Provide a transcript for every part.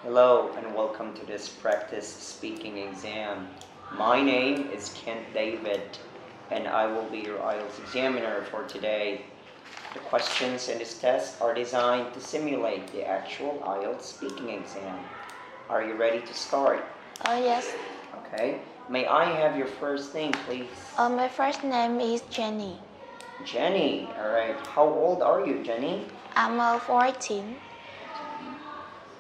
Hello and welcome to this practice speaking exam. My name is Kent David and I will be your IELTS examiner for today. The questions in this test are designed to simulate the actual IELTS speaking exam. Are you ready to start? Yes. Okay. May I have your first name, please? My first name is Jenny. Jenny. All right. How old are you, Jenny? I'm 14.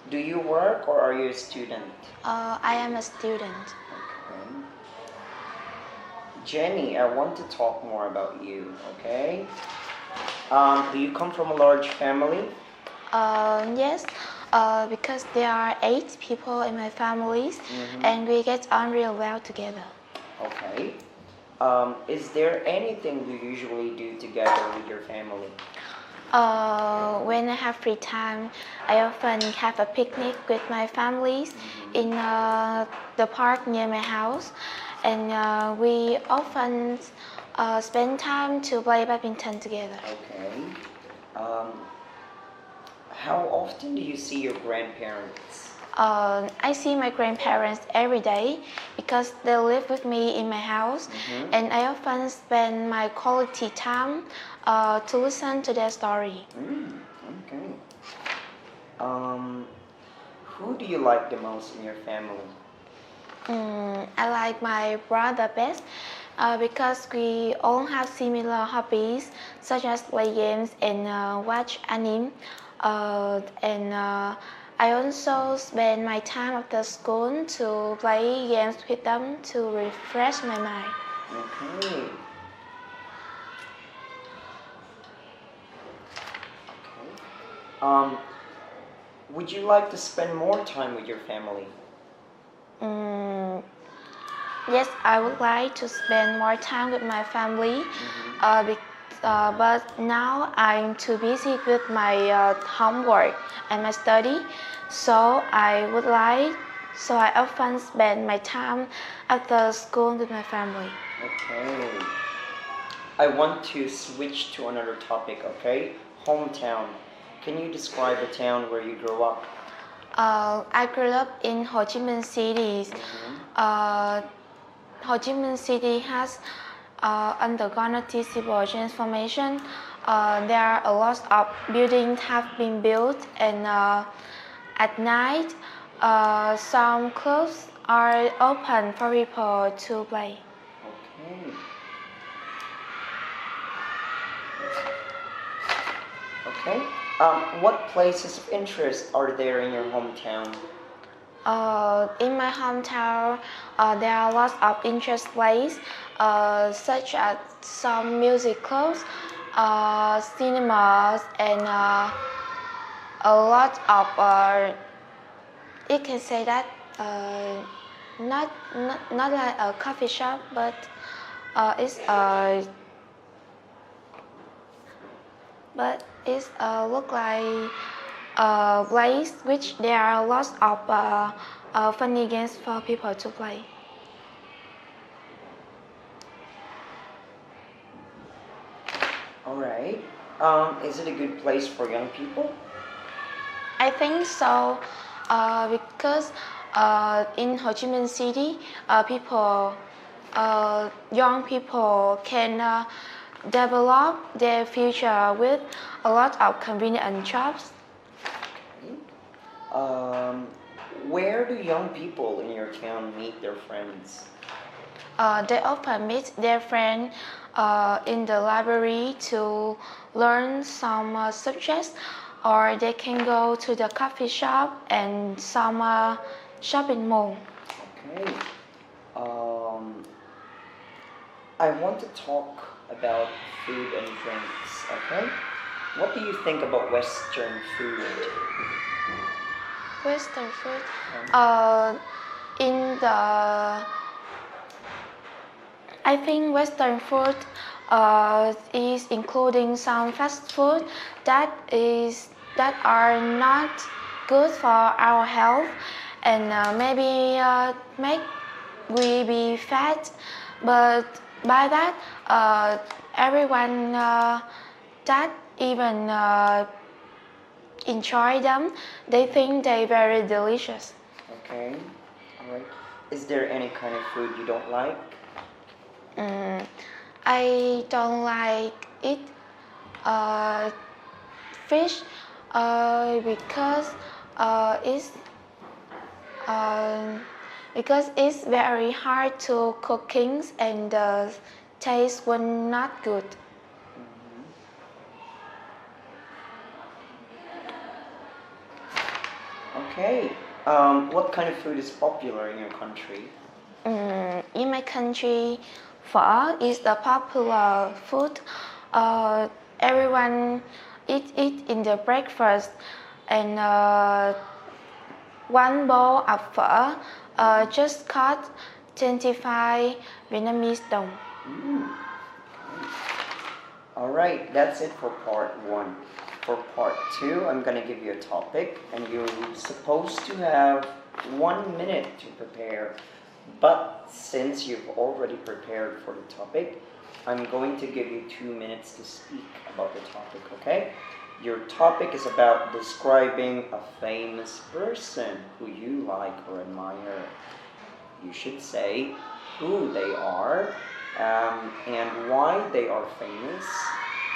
Do you work or are you a student? I am a student. Okay. Jenny, I want to talk more about you, okay? Do you come from a large family? Yes, because there are 8 people in my family, and we get on real well together. Okay. Is there anything you usually do together with your family? When I have free time, I often have a picnic with my families in the park near my house, and we often spend time to play badminton together. Okay. How often do you see your grandparents? I see my grandparents every day because they live with me in my house, and I often spend my quality time to listen to their story. Okay. Who do you like the most in your family? I like my brother best because we all have similar hobbies such as play games and watch anime. I also spend my time after school to play games with them to refresh my mind. Okay. Would you like to spend more time with your family? Yes, I would like to spend more time with my family, but now I'm too busy with my homework and my study, so I often spend my time after school with my family. Okay. I want to switch to another topic, okay? Hometown. Can you describe the town where you grew up? I grew up in Ho Chi Minh City. Ho Chi Minh City has undergone a visible transformation. There are a lot of buildings have been built, and at night, some clubs are open for people to play. Okay. Okay. What places of interest are there in your hometown? In my hometown, there are lots of interest places, such as some music clubs, cinemas, and a lot of. You can say that not like a coffee shop, but it's look like a place which there are lots of funny games for people to play. All right. Is it a good place for young people? I think so, because in Ho Chi Minh City, young people can develop their future with a lot of convenient jobs. Okay. Where do young people in your town meet their friends? They often meet their friends in the library to learn some subjects, or they can go to the coffee shop and some shopping mall. Okay. I want to talk about food and drinks, okay? What do you think about Western food? Western food. I think Western food is including some fast food that are not good for our health, and maybe make we be fat. But by that, everyone that even enjoy them. They think they're very delicious. Okay, all right. Is there any kind of food you don't like? I don't like eat fish because it's because it's very hard to cooking and the taste was not good. Okay. What kind of food is popular in your country? In my country, pho is the popular food. Everyone eat it in the breakfast, and one bowl of pho just cost 25 Vietnamese đồng. All right, that's it for part 1. For part 2, I'm going to give you a topic, and you're supposed to have 1 minute to prepare. But since you've already prepared for the topic, I'm going to give you 2 minutes to speak about the topic, okay? Your topic is about describing a famous person who you like or admire. You should say who they are, and why they are famous,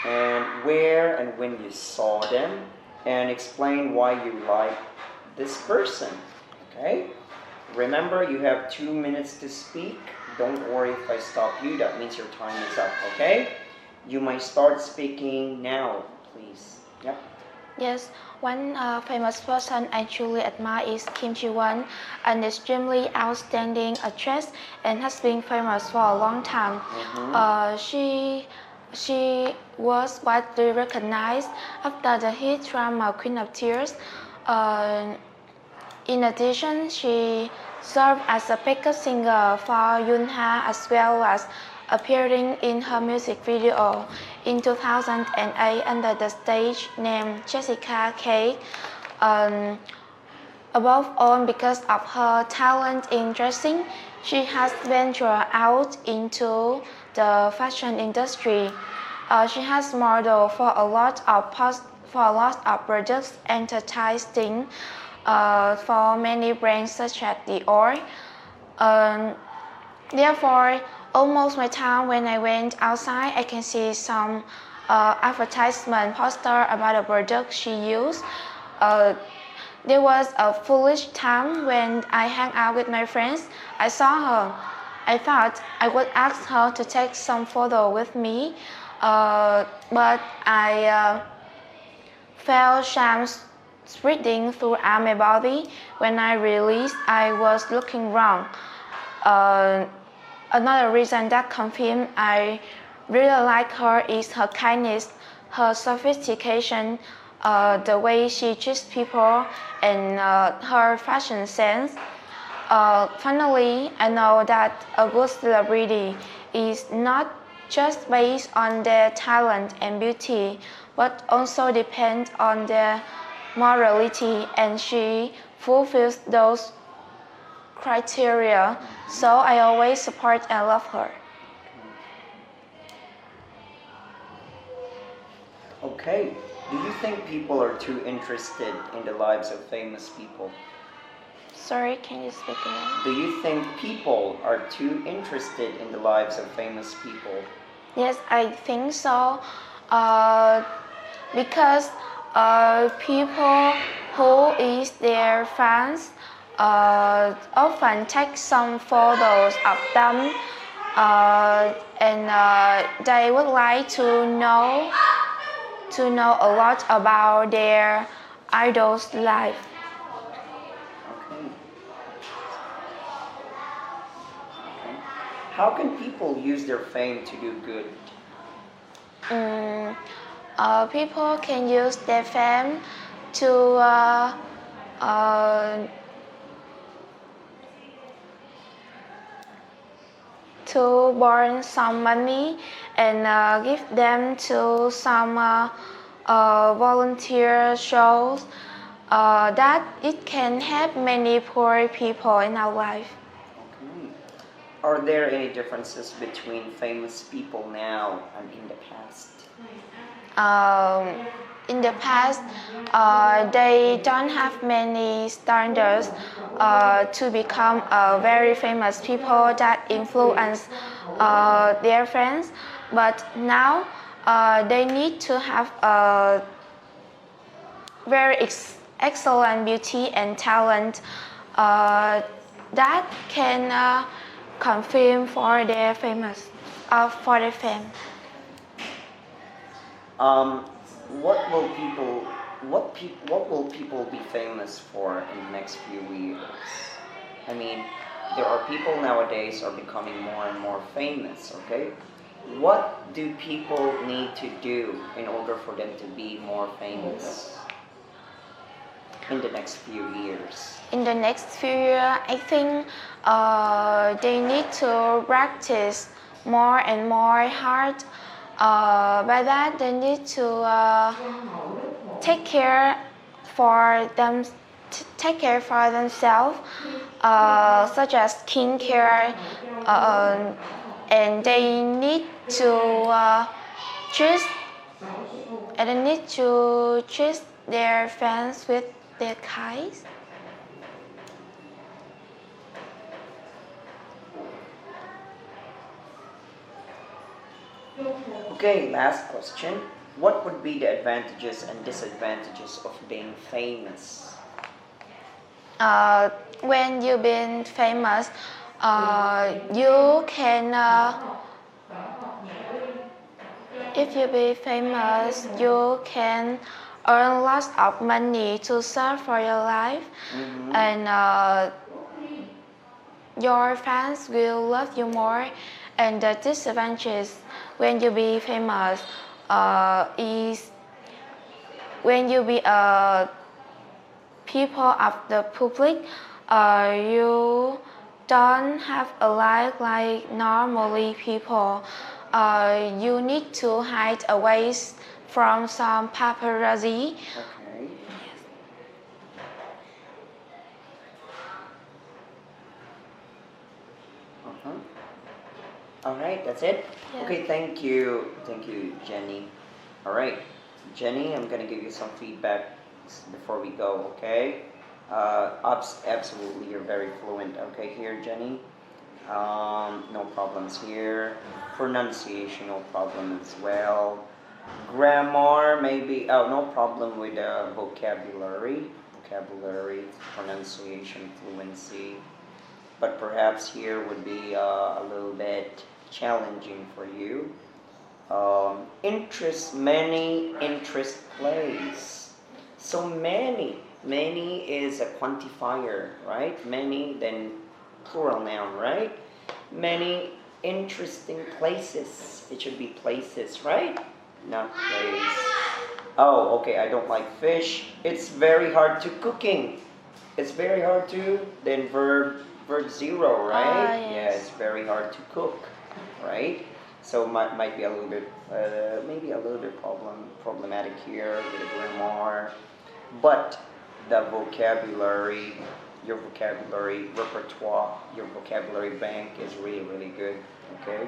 and where and when you saw them, and explain why you like this person, okay? Remember, you have 2 minutes to speak. Don't worry if I stop you, that means your time is up, okay? You might start speaking now, please. Yep. Yes, one famous person I truly admire is Kim Ji-won, an extremely outstanding actress and has been famous for a long time. She was widely recognized after the hit drama Queen of Tears. In addition, she served as a backup singer for Yoon-ha as well as appearing in her music video in 2008 under the stage name Jessica K. Above all, because of her talent in dressing, she has ventured out into the fashion industry. She has modeled for a lot of products advertising for many brands such as Dior. Therefore, almost my time when I went outside, I can see some advertisement poster about the product she used. There was a foolish time when I hang out with my friends. I saw her. I thought I would ask her to take some photo with me, but I felt shame spreading throughout my body when I realized I was looking wrong. Another reason that confirmed I really like her is her kindness, her sophistication, the way she treats people, and her fashion sense. Finally, I know that a good celebrity is not just based on their talent and beauty, but also depends on their morality, and she fulfills those criteria, so I always support and love her. Okay, do you think people are too interested in the lives of famous people? Sorry, can you speak again? Do you think people are too interested in the lives of famous people? Yes, I think so, because people who is their fans often take some photos of them, and they would like to know a lot about their idol's life. Okay. How can people use their fame to do good? People can use their fame to borrow some money and give them to some volunteer shows that it can help many poor people in our life. Okay. Are there any differences between famous people now and in the past? in the past, they don't have many standards to become very famous people that influence their friends. But now they need to have a very excellent beauty and talent that can confirm for their famous, for their fame. What will people be famous for in the next few years? I mean, there are people nowadays are becoming more and more famous, okay? What do people need to do in order for them to be more famous in the next few years? In the next few years, I think they need to practice more and more hard. By that, they need to take care for them, take care for themselves, such as skincare, and they need to choose, and they need to choose their fans with their kinds. Okay, last question. What would be the advantages and disadvantages of being famous? When you've been famous, you can, if you be famous, you can earn lots of money to serve for your life, and your fans will love you more. And the disadvantage when you be famous is when you be a people of the public, you don't have a life like normally people. You need to hide away from some paparazzi. Okay. All right, that's it. Yeah. Okay, thank you, Jenny. All right, Jenny, I'm gonna give you some feedback before we go. Okay, absolutely, you're very fluent. Okay, here, Jenny, no problems here. Pronunciation, no problem as well. Grammar, maybe. Oh, no problem with vocabulary, pronunciation, fluency. But perhaps here would be a little bit challenging for you. Many interest plays. So many is a quantifier, right? Many, then plural noun, right? Many interesting places. It should be places, right? Not place. Oh, okay, I don't like fish. It's very hard to cooking. It's very hard to, then verb 0, right? Yes. Yeah, it's very hard to cook, right? So might be a little bit, maybe a little bit problematic here with the grammar, but the vocabulary, your vocabulary repertoire, your vocabulary bank is really good. Okay,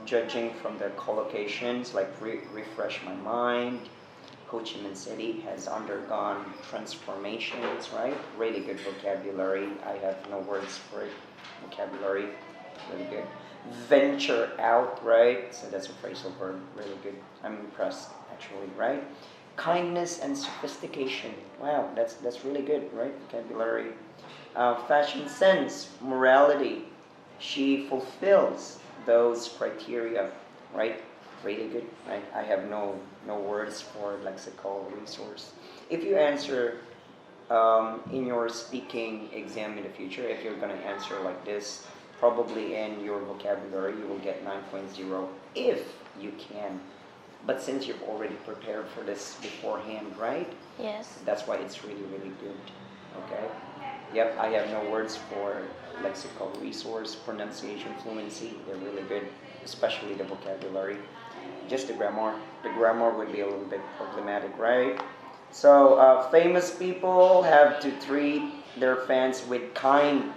judging from the collocations, like refresh my mind. Ho Chi Minh City has undergone transformations, right? Really good vocabulary. I have no words for it. Vocabulary, really good. Venture out, right? So that's a phrasal verb, really good. I'm impressed, actually, right? Kindness and sophistication. Wow, that's really good, right? Vocabulary. Fashion sense, morality. She fulfills those criteria, right? Really good, right? I have no words for lexical resource. If you answer in your speaking exam in the future, if you're going to answer like this, probably in your vocabulary you will get 9.0 if you can. But since you've already prepared for this beforehand, right? Yes. That's why it's really good. Okay? Yep, I have no words for lexical resource, pronunciation, fluency. They're really good, especially the vocabulary. Just the grammar. The grammar would be a little bit problematic, right? So famous people have to treat their fans with kind,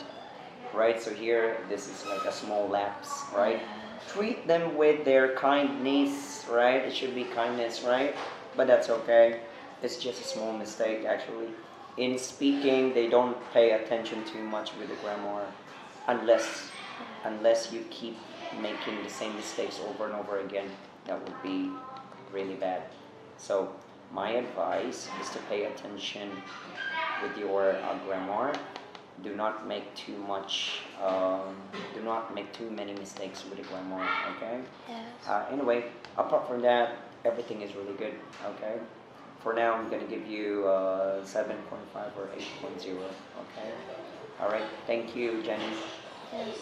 right? So here, this is like a small lapse, right? Treat them with their kindness, right? It should be kindness, right? but that's okay. It's just a small mistake actually. In speaking, they don't pay attention too much with the grammar unless you keep making the same mistakes over and over again. That would be really bad. So my advice is to pay attention with your grammar. Do not make too many mistakes with the grammar, okay? Yes. Anyway, apart from that, everything is really good, okay? For now, I'm going to give you 7.5 or 8.0, okay? All right, thank you, Jenny. Yes.